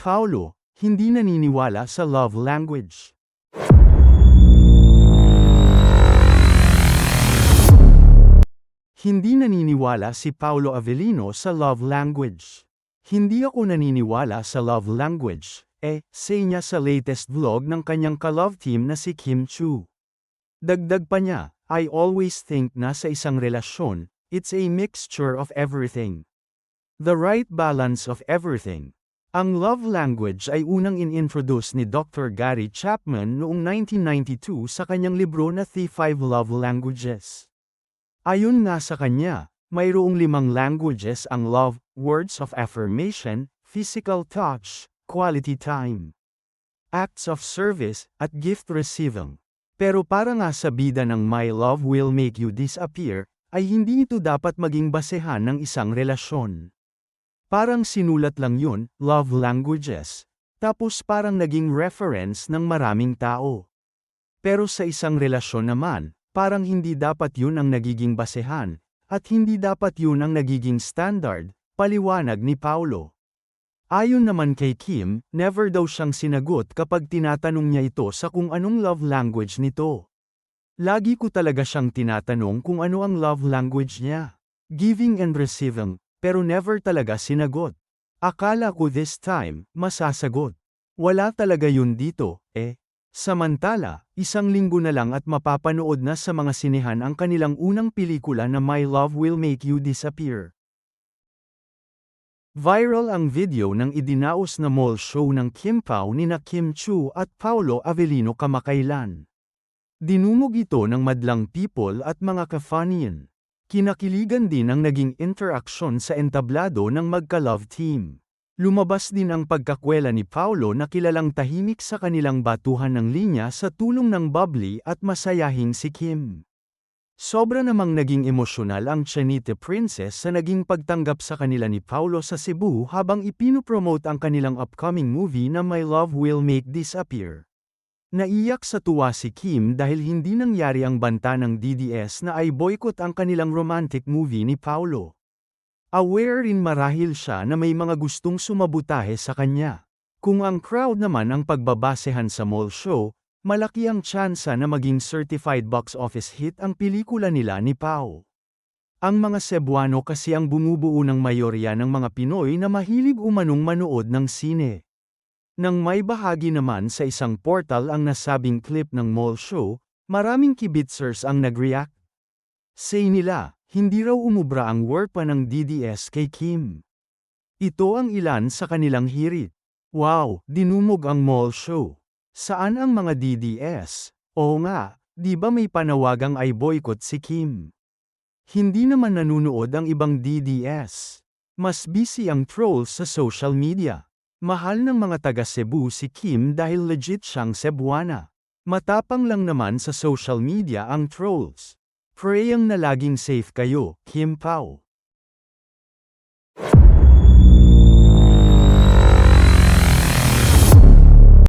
Paolo, hindi naniniwala sa love language. Hindi naniniwala si Paolo Avellino sa love language. Hindi ako naniniwala sa love language, say niya sa latest vlog ng kanyang ka-love team na si Kim Chu. Dagdag pa niya, I always think na sa isang relasyon, it's a mixture of everything. The right balance of everything. Ang love language ay unang in-introduce ni Dr. Gary Chapman noong 1992 sa kanyang libro na The 5 Love Languages. Ayon nga sa kanya, mayroong 5 languages ang love, words of affirmation, physical touch, quality time, acts of service, at gift receiving. Pero para nga sa bida ng My Love Will Make You Disappear, ay hindi ito dapat maging basehan ng isang relasyon. Parang sinulat lang yun, love languages, tapos parang naging reference ng maraming tao. Pero sa isang relasyon naman, parang hindi dapat yun ang nagiging basehan, at hindi dapat yun ang nagiging standard, paliwanag ni Paolo. Ayon naman kay Kim, never daw siyang sinagot kapag tinatanong niya ito sa kung anong love language nito. Lagi ko talaga siyang tinatanong kung ano ang love language niya. Giving and receiving, pero never talaga sinagot. Akala ko this time, masasagot. Wala talaga yun dito, Samantala, 1 linggo na lang at mapapanood na sa mga sinehan ang kanilang unang pelikula na My Love Will Make You Disappear. Viral ang video ng idinaos na mall show ng Kim Pao nina Kim Chu at Paolo Avellino kamakailan. Dinumog ito ng madlang people at mga ka-funnian. Kinakiligan din ang naging interaksyon sa entablado ng magka-love team. Lumabas din ang pagkakwela ni Paolo na kilalang tahimik sa kanilang batuhan ng linya sa tulong ng bubbly at masayahing si Kim. Sobra namang naging emosyonal ang Chanite Princess sa naging pagtanggap sa kanila ni Paolo sa Cebu habang ipinopromote ang kanilang upcoming movie na My Love Will Make Disappear. Naiyak sa tuwa si Kim dahil hindi nangyari ang banta ng DDS na ay boycott ang kanilang romantic movie ni Paolo. Aware rin marahil siya na may mga gustong sumabutahe sa kanya. Kung ang crowd naman ang pagbabasehan sa mall show, malaki ang tsansa na maging certified box office hit ang pelikula nila ni Pao. Ang mga Cebuano kasi ang bumubuo ng mayorya ng mga Pinoy na mahilig umanong manood ng sine. Nang may bahagi naman sa isang portal ang nasabing clip ng mall show, maraming kibitzers ang nag-react. Say nila, hindi raw umubra ang work pa ng DDS kay Kim. Ito ang ilan sa kanilang hirit. Wow, dinumog ang mall show. Saan ang mga DDS? Oo nga, di ba may panawagang ay boycott si Kim? Hindi naman nanunood ang ibang DDS. Mas busy ang trolls sa social media. Mahal ng mga taga Cebu si Kim dahil legit siyang Cebuana. Matapang lang naman sa social media ang trolls. Praying na laging safe kayo, Kim Pao.